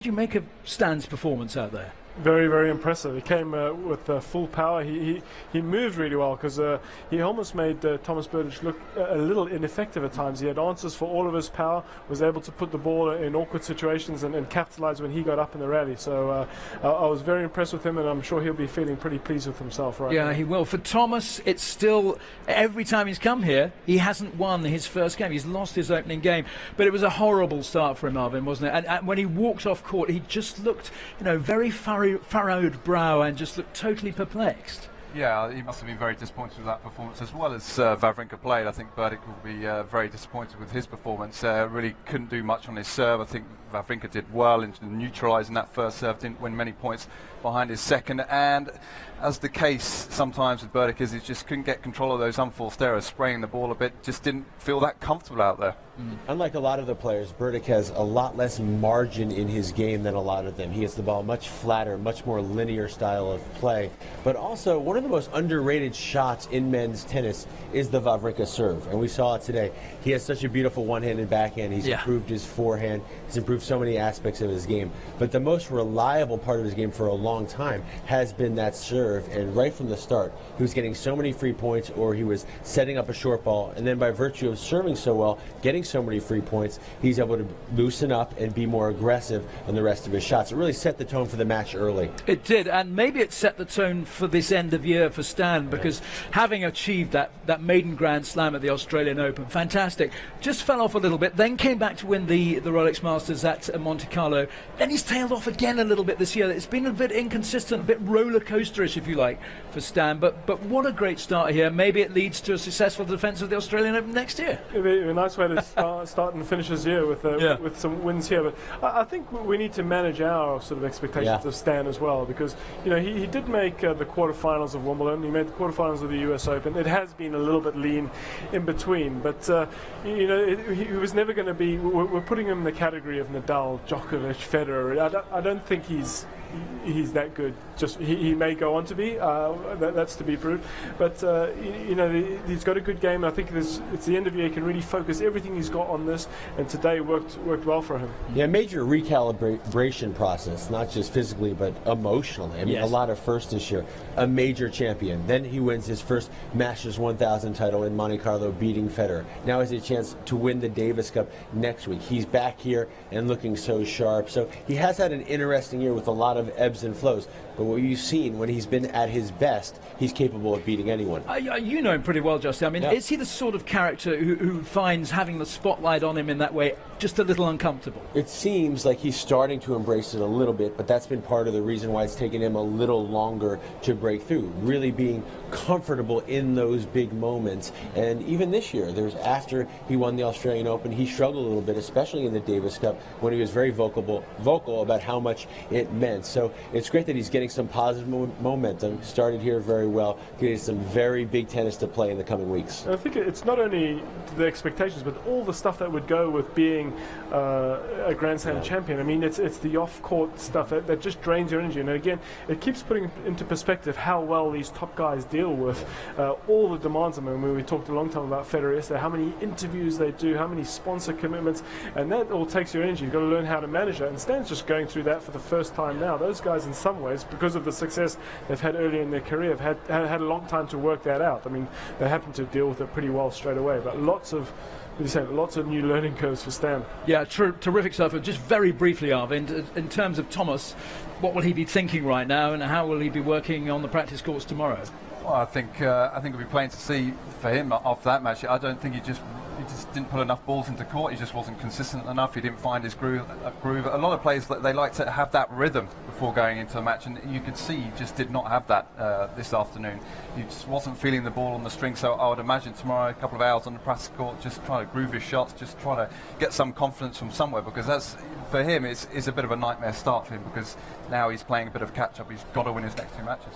What do you make of Stan's performance out there? Very, very impressive. He came with full power. He moved really well because he almost made Tomas Berdych look a little ineffective at times. He had answers for all of his power, was able to put the ball in awkward situations and capitalize when he got up in the rally. So I was very impressed with him, and I'm sure he'll be feeling pretty pleased with himself right now. Yeah, he will. For Tomas, it's still, every time he's come here, he hasn't won his first game. He's lost his opening game. But it was a horrible start for him, Marvin, wasn't it? And when he walked off court, he just looked, very furrowed brow and just looked totally perplexed. Yeah, he must have been very disappointed with that performance as well as Wawrinka played. I think Berdych will be very disappointed with his performance. Really couldn't do much on his serve. I think Wawrinka did well in neutralising that first serve, didn't win many points behind his second. And as the case sometimes with Berdych is, he just couldn't get control of those unforced errors, spraying the ball a bit, just didn't feel that comfortable out there. Unlike a lot of the players, Berdych has a lot less margin in his game than a lot of them. He gets the ball much flatter, much more linear style of play. But also, one of the most underrated shots in men's tennis is the Wawrinka serve. And we saw it today. He has such a beautiful one-handed backhand. He's improved his forehand. He's improved so many aspects of his game. But the most reliable part of his game for a long time has been that serve. And right from the start, he was getting so many free points, or he was setting up a short ball. And then by virtue of serving so well, getting so many free points, he's able to loosen up and be more aggressive in the rest of his shots. It really set the tone for the match early. It did, and maybe it set the tone for this end of year for Stan, because having achieved that maiden Grand Slam at the Australian Open, fantastic, just fell off a little bit, then came back to win the Rolex Masters at Monte Carlo. Then he's tailed off again a little bit this year. It's been a bit inconsistent, a bit roller coasterish, if you like, for Stan, but what a great start here. Maybe it leads to a successful defence of the Australian Open next year. It'd be a nice way to start and finish this year with some wins here. But I think we need to manage our sort of expectations of Stan as well, because he did make the quarterfinals of Wimbledon. He made the quarterfinals of the US Open. It has been a little bit lean in between, but he was never going to be. We're putting him in the category of Nadal, Djokovic, Federer. I don't think he's that good. Just he may go on to be. That's to be proved. But he's got a good game. I think it's the end of the year. He can really focus everything he's got on this. And today worked well for him. Yeah, major recalibration process, not just physically but emotionally. I mean, a lot of firsts this year. A major champion. Then he wins his first Masters 1000 title in Monte Carlo, beating Federer. Now has a chance to win the Davis Cup next week. He's back here and looking so sharp. So he has had an interesting year with a lot of ebbs and flows. But what you've seen when he's been at his best, he's capable of beating anyone. You know him pretty well, Justin. I mean, is he the sort of character who finds having the spotlight on him in that way just a little uncomfortable? It seems like he's starting to embrace it a little bit, but that's been part of the reason why it's taken him a little longer to break through, really being comfortable in those big moments. And even this year, after he won the Australian Open, he struggled a little bit, especially in the Davis Cup, when he was very vocal about how much it meant. So it's great that he's getting some positive momentum, started here very well, getting some very big tennis to play in the coming weeks. I think it's not only the expectations, but all the stuff that would go with being a Grand Slam champion. I mean, it's the off-court stuff that just drains your energy. And again, it keeps putting into perspective how well these top guys deal with all the demands. I mean, we talked a long time about Federer yesterday, how many interviews they do, how many sponsor commitments, and that all takes your energy. You've got to learn how to manage that. And Stan's just going through that for the first time now. Those guys, in some ways, because of the success they've had early in their career, have had a long time to work that out. I mean, they happen to deal with it pretty well straight away, but lots of new learning curves for Stan. Yeah, terrific stuff. Just very briefly, Arvind, in terms of Tomas, what will he be thinking right now, and how will he be working on the practice courts tomorrow? Well, I think it'll be plain to see for him after that match. I don't think he just didn't put enough balls into court. He just wasn't consistent enough. He didn't find his groove. A lot of players, they like to have that rhythm before going into a match, and you could see he just did not have that this afternoon. He just wasn't feeling the ball on the string. So I would imagine tomorrow, a couple of hours on the practice court, just trying to groove his shots, just trying to get some confidence from somewhere, because that's, for him, it's a bit of a nightmare start for him, because now he's playing a bit of catch up. He's got to win his next two matches.